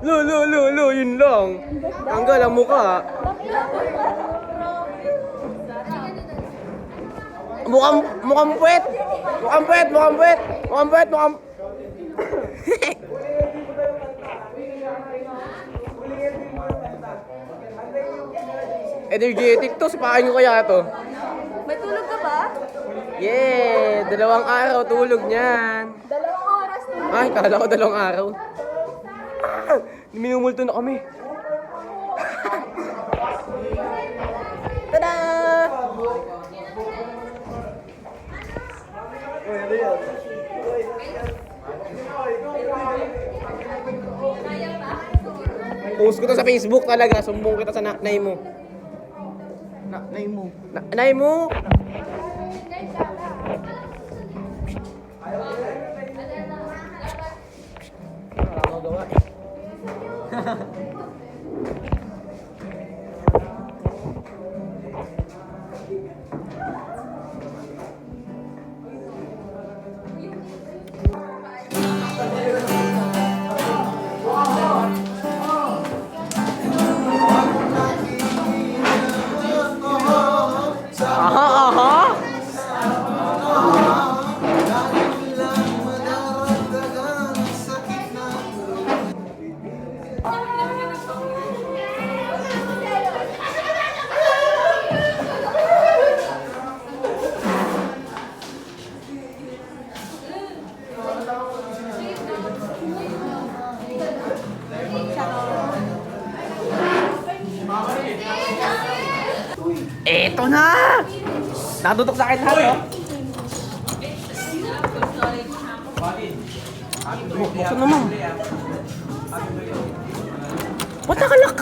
Yun lang. Tanggal ang mukha. Mukhang puwet. Energetic to, sipakin ko kaya to. May tulog ka ba? Yeah! 2 araw tulog niyan. 2 oras na. Ay, kala ko 2 araw. Minumulto na kami. Tada! Post ko to sa Facebook talaga. Sumbong kita sa nanay mo. Nanay mo! Eto na! Nakatutok sa akin lahat, oh. Buksan naman. What the kalak?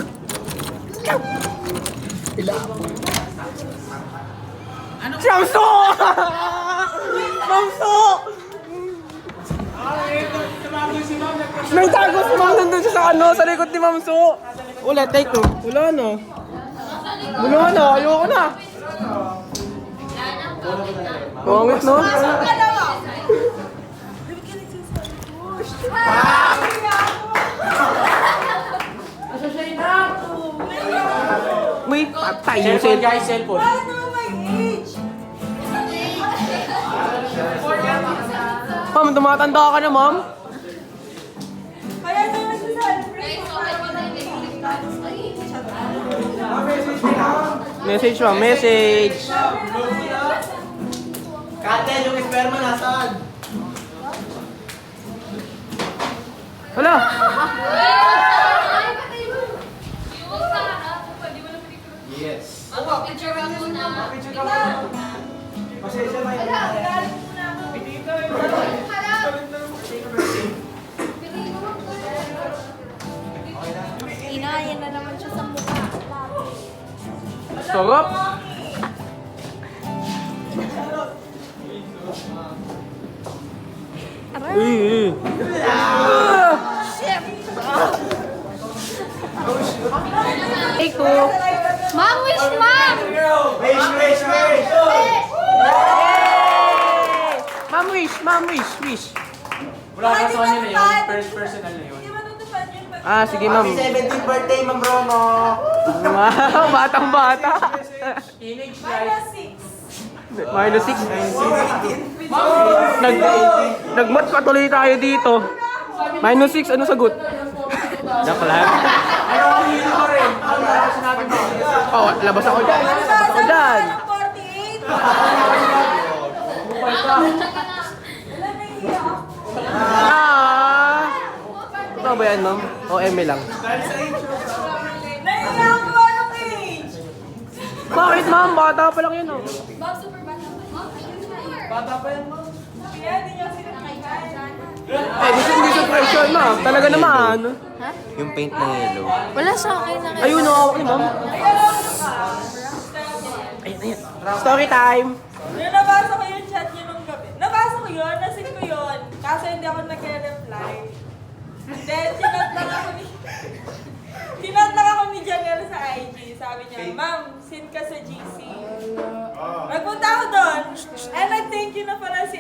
Mamso! Mamso! May tago si Mam nandun siya sa likod ni Mamso. Ulit, take 2. Wala na. Ayoko na. Pangit, no? May patay yung cellphone. Guys, cellphone. Ma'am, tumatanda ka na, ma'am. Kaya na nagsa-celebrate. Message, ma'am. Message. Katel, yung esperma nasaan? Hala! Yes. Picture ako na. Pasensya na yun. Inayan na naman siya sa mukha. Sarap! Uy! Take 2. Mom, wish mom! Wish! Ma'am wish. Wala ka sa kanila yun. First personal na yun. Hindi matutupad yun. Ah, sige ma'am. Happy 17th birthday, Ma'am Bromo! Wow, batang-bata. Teenage Minus 6. Minus 6. Nagmat pa tuloy tayo dito. Minus 6, ano sagot? Joke lang. Ano ang hilo ko rin? Ano ang sinabi mo? Oh, labas ako dyan. Labas ako dyan. 48. Alam na iya ako. Ito ba yan, ma'am? O, eme lang. Naiya ako anong age? Bakit, ma'am? Bata pa lang yan, oh. Bob, super bata. Bata pa yan, Ma'am. Kaya hindi niya sinakailan. Eh, hindi suppression, ma'am. Talaga naman. Yung paint na yellow. Wala sa akin na Ayun, nakawak ni ma'am. Ayan. Story time. Yung nabasa ko yung chat niya nung gabi. Nabasa ko yun, nasin ko yun. Kaso hindi ako nagre-reply. Then, Tinat lang ako ni Janelle sa IG. Sabi niya, Ma'am, send ka sa GC. Nagpunta ako doon. And nag-thank you na pala si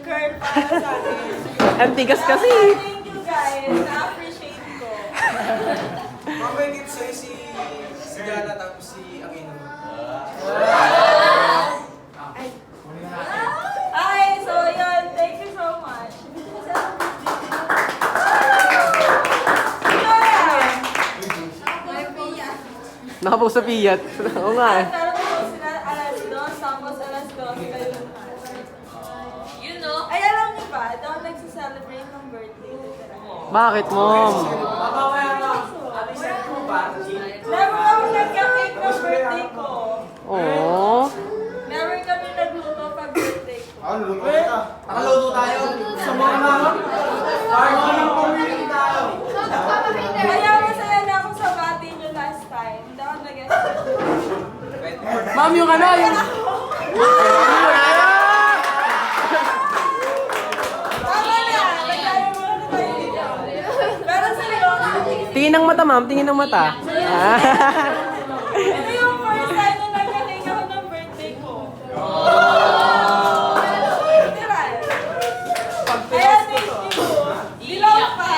Kurt para sa akin. Ang tigas kasi. Thank you guys. Na-appreciate ko. Ang may gift sa'yo si Gana tapos si Aquino. Ay, so yun. Thank you so much. Nakapost sa Fiat. Oo nga eh. Pero kung sila alas 2, tapos alas 12 kayo lunas. You know? Ay, alam niyo ba? Daw nagsiselebrate ng birthday. Bakit, mom? Mamaya mo. Ate, set mo ba? Never ako nagka-cake ng birthday ko. Oo. Never kami nagluto pag birthday ko. Nakaluto tayo. Sa mga naman. Parang ng community tayo. Kaya masaya na ako sa bati niyo last time. Hindi ako Ma'am, yung ano, yung... Tama na! Nagkaya mo na tayo dito. Pero seryoso. Tingin ng mata, ma'am. Tingin ng mata. Ah. Ito yung first time na nagka-cake ako ng birthday ko. Literal. Kaya thank you. Dilaw pa.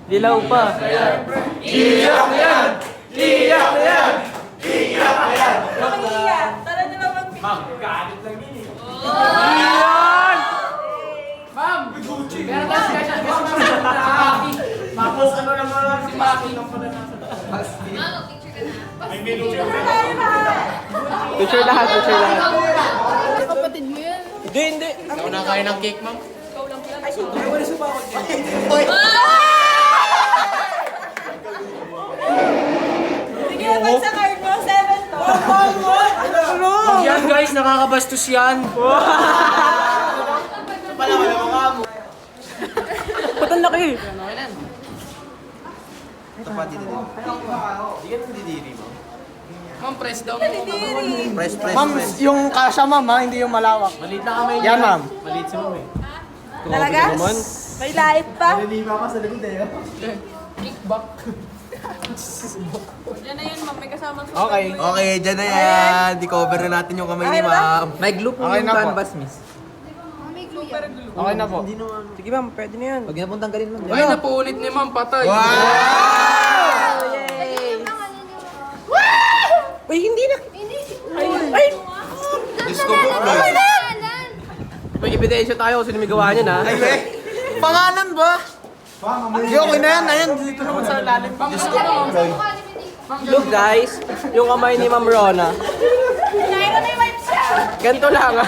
Dilaw pa. Nakiiyak. Tara na lang mag-picture. Ma'am, galit lang yun eh. Iyan! Ma'am! Meron tayo special guest ma'am si Maki. Tapos ano naman si Maki nung pala nasa taas. Mama, picture ka na. Picture tayo lahat. Picture lahat, picture lahat. Kapatid mo yan. Hindi, hindi. Ako na kain ng cake ma'am. Sige, pag sa card mo, 7 to. Yan guys, nakakabastos yan. Pala wala mukha mo. Ba't ang laki? Ito pa, dito. Hindi ka nandidiri mo. Ma'am, press down Diri. Press, press, Ma'am, press. yung kasha ma'am ha, hindi yung malawak. Malit na kamay Yan ma'am. Malit si ma'am eh. Talaga? May live pa? Nalilipa ka sa likod eh. Kickback. Yan na yun, ma'am. May kasama sa Okay. Okay, dyan na yan. Di-cover na natin yung kamay ni ma'am. May glue po Okay yung na po. canvas, miss. Okay na po. Sige, ma'am. Pwede na yan. Huwag napuntang ka rin ma'am. Ay, napuulit ni ma'am, patay. Wow! Uy, hindi na. Ay! Diyos ko po, Floyd. May ebidensya tayo kung sino may gawa niyan, ha? Ay, eh. Pangalan ba? Hindi, okay na yan. Ayan, dito naman sa lalim. Diyos ko po, Floyd. Look, guys. Yung kamay ni Ma'am Rona. Naira may wipe siya. Ganito lang, ha?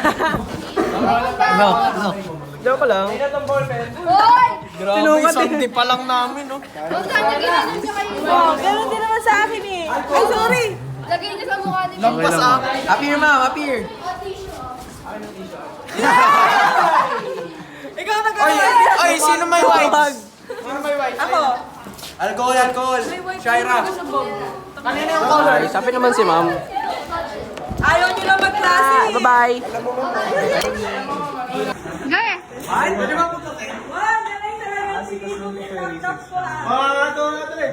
Joke lang. Hoy! Grabe, Sinukat eh. Sunday pa lang namin, no? Huwag sana ginanon siya kayo. Oh, ganun din naman sa akin eh. Ay, sorry. Lagay niya sa mukha ni Lampas ah. Appear ma'am, appear. Ikaw na Ay, ay, sino may whites? Ako. Alcohol, alcohol. Shaira. Kanina yung color. Sabi naman si Ma'am. Ayaw nyo lang magklase. Bye-bye. Gaya! Wow, galing talaga si Laptop ko ah. Mga ito, ito eh.